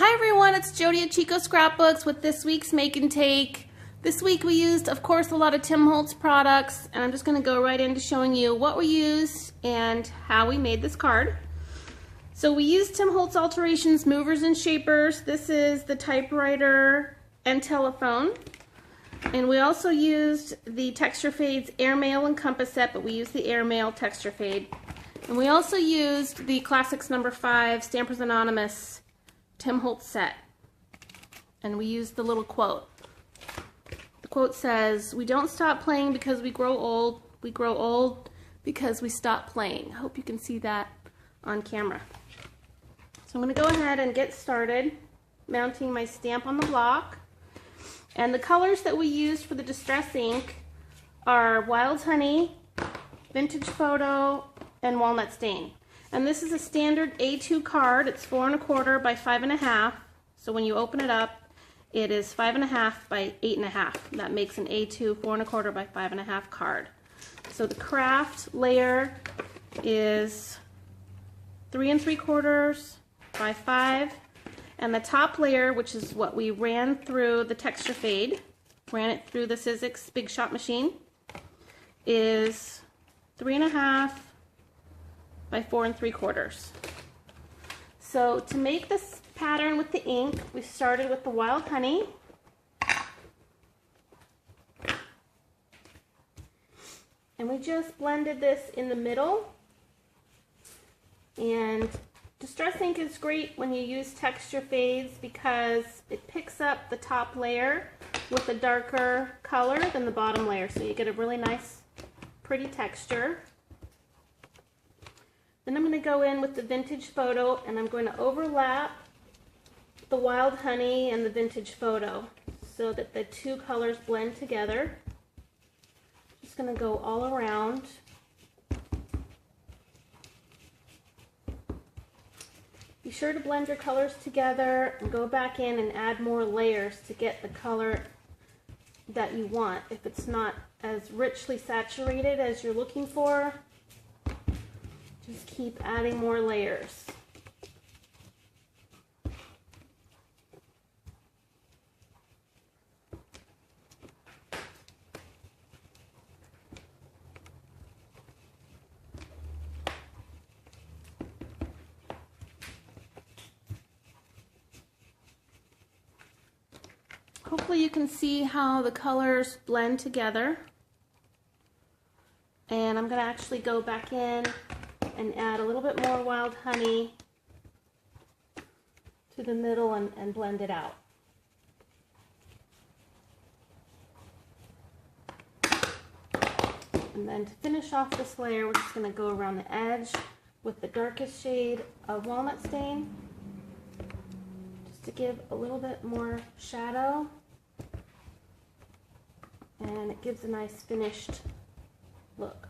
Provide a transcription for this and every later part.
Hi everyone, it's Jody at Chico Scrapbooks with this week's Make and Take. This week we used, of course, a lot of Tim Holtz products, and I'm just going to go right into showing you what we used and how we made this card. So we used Tim Holtz Alterations movers and shapers. This is the typewriter and telephone. And we also used the Texture Fades Airmail and Compass set, but we used the Airmail Texture Fade. And we also used the Classics No. 5 Stampers Anonymous Tim Holtz set. And we used the little quote. The quote says, "We don't stop playing because we grow old. We grow old because we stop playing." I hope you can see that on camera. So I'm going to go ahead and get started mounting my stamp on the block. And the colors that we used for the Distress ink are Wild Honey, Vintage Photo, and Walnut Stain. And this is a standard A2 card. It's 4 1/4 by 5 1/2. So when you open it up, it is 5 1/2 by 8 1/2. That makes an A2 4 1/4 by 5 1/2 card. So the craft layer is 3 3/4 by 5. And the top layer, which is what we ran through the Texture Fade, ran it through the Sizzix Big Shot machine, is 3 1/2 by 4 3/4. So to make this pattern with the ink, we started with the Wild Honey. And we just blended this in the middle. And Distress ink is great when you use texture fades because it picks up the top layer with a darker color than the bottom layer. So you get a really nice, pretty texture. Then I'm going to go in with the Vintage Photo and I'm going to overlap the Wild Honey and the Vintage Photo so that the two colors blend together. Just going to go all around. Be sure to blend your colors together and go back in and add more layers to get the color that you want. If it's not as richly saturated as you're looking for, just keep adding more layers. Hopefully you can see how the colors blend together. And I'm going to actually go back in and add a little bit more Wild Honey to the middle and blend it out. And then to finish off this layer, we're just going to go around the edge with the darkest shade of Walnut Stain, just to give a little bit more shadow. And it gives a nice finished look.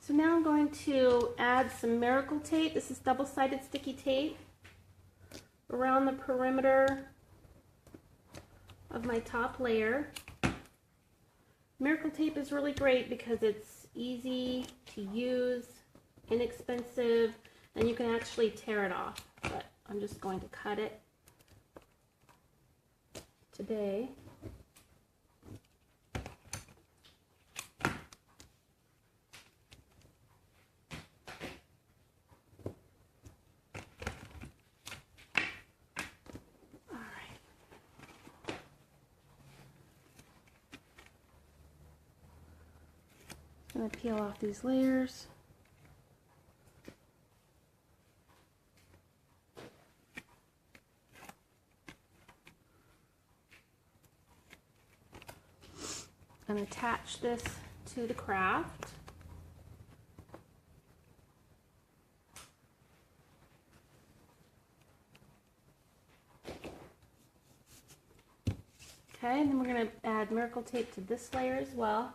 So now I'm going to add some Miracle tape. This is double-sided sticky tape around the perimeter of my top layer. Miracle tape is really great because it's easy to use, inexpensive, and you can actually tear it off. But I'm just going to cut it today. I'm going to peel off these layers. And attach this to the craft. Okay, and then we're going to add Miracle tape to this layer as well.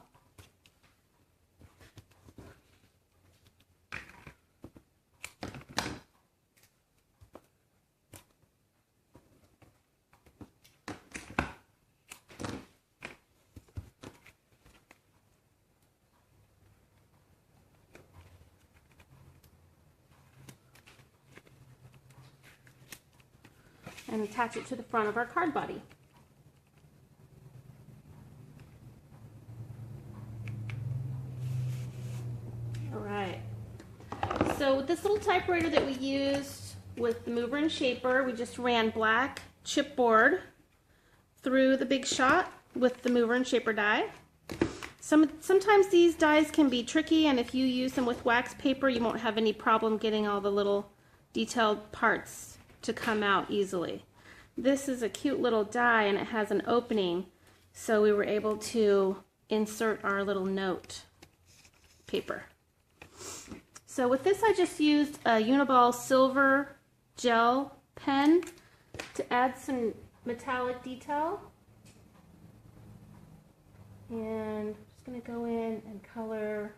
and attach it to the front of our card body. All right. So with this little typewriter that we used with the mover and shaper, we just ran black chipboard through the big shot with the mover and shaper die. Sometimes these dies can be tricky, and if you use them with wax paper, you won't have any problem getting all the little detailed parts to come out easily. This is a cute little die, and it has an opening, so we were able to insert our little note paper. So with this, I just used a Uniball silver gel pen to add some metallic detail. And I'm just going to go in and color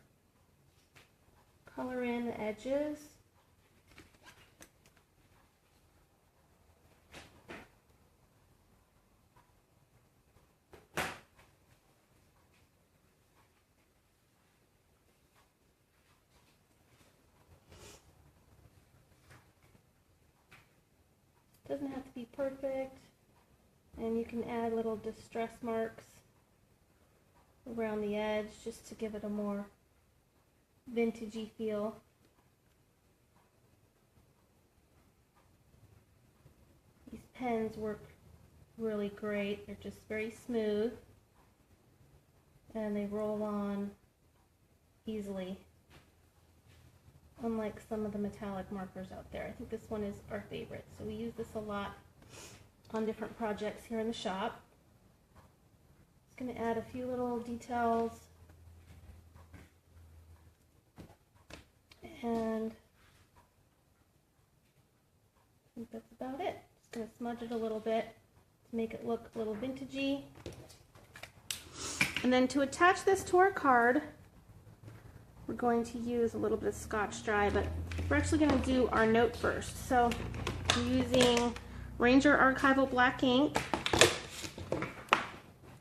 in the edges. Doesn't have to be perfect, and you can add little distress marks around the edge just to give it a more vintagey feel. These pens work really great. They're just very smooth and they roll on easily, unlike some of the metallic markers out there. I think this one is our favorite, so we use this a lot on different projects here in the shop. Just going to add a few little details, and I think that's about it. Just going to smudge it a little bit to make it look a little vintagey. And then to attach this to our card, we're going to use a little bit of Scotch Dry, but we're actually going to do our note first. So I'm using Ranger Archival Black ink.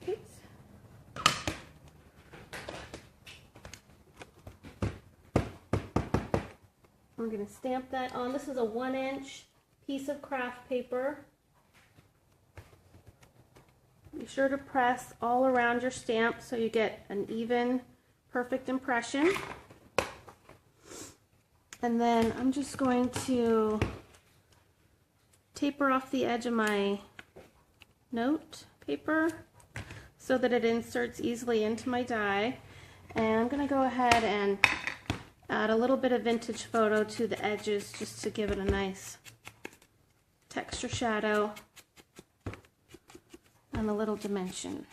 Oops. We're going to stamp that on. This is a 1-inch piece of craft paper. Be sure to press all around your stamp so you get an even, perfect impression. And then I'm just going to taper off the edge of my note paper so that it inserts easily into my die. And I'm going to go ahead and add a little bit of vintage photo to the edges just to give it a nice texture shadow and a little dimension.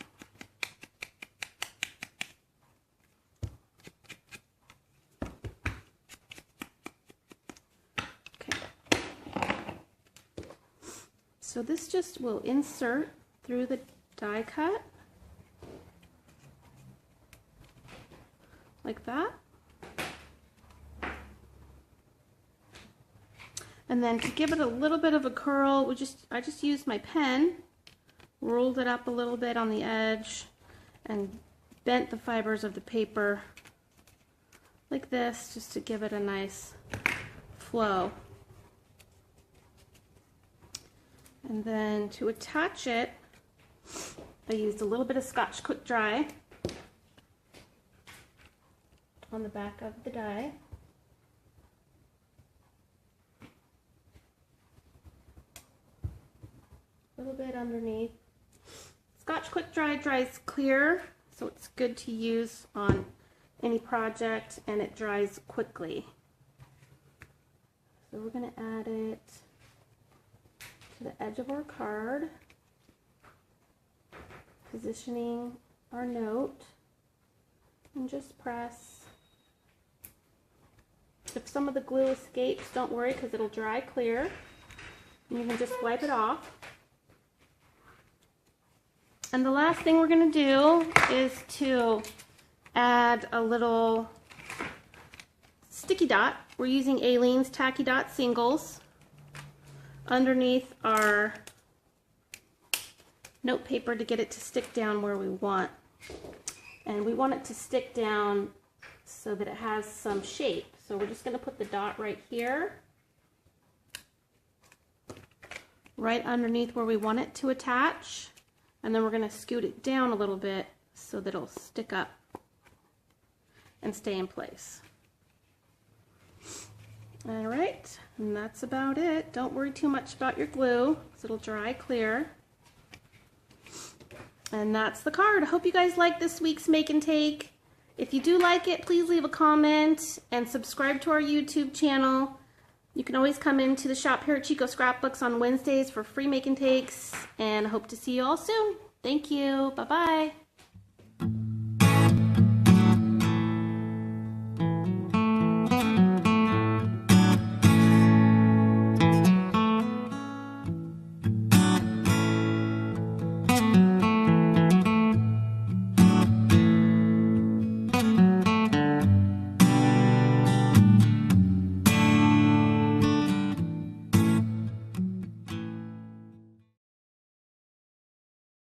So this just will insert through the die cut like that. And then to give it a little bit of a curl, I just used my pen, rolled it up a little bit on the edge, and bent the fibers of the paper like this just to give it a nice flow. And then to attach it, I used a little bit of Scotch Quick Dry on the back of the die. A little bit underneath. Scotch Quick Dry dries clear, so it's good to use on any project, and it dries quickly. So we're going to add it to the edge of our card, positioning our note, and just press. If some of the glue escapes, don't worry, because it'll dry clear. You can just wipe it off. And the last thing we're going to do is to add a little sticky dot. We're using Aleene's Tacky Dot Singles underneath our note paper to get it to stick down where we want. And we want it to stick down so that it has some shape. So we're just going to put the dot right here. right underneath where we want it to attach. And then we're going to scoot it down a little bit so that it'll stick up and stay in place. All right, and that's about it. Don't worry too much about your glue because it'll dry clear. And that's the card. I hope you guys like this week's make and take. If you do like it, please leave a comment and subscribe to our YouTube channel. You can always come into the shop here at Chico Scrapbooks on Wednesdays for free make and takes, and I hope to see you all soon. Thank you. Bye-bye.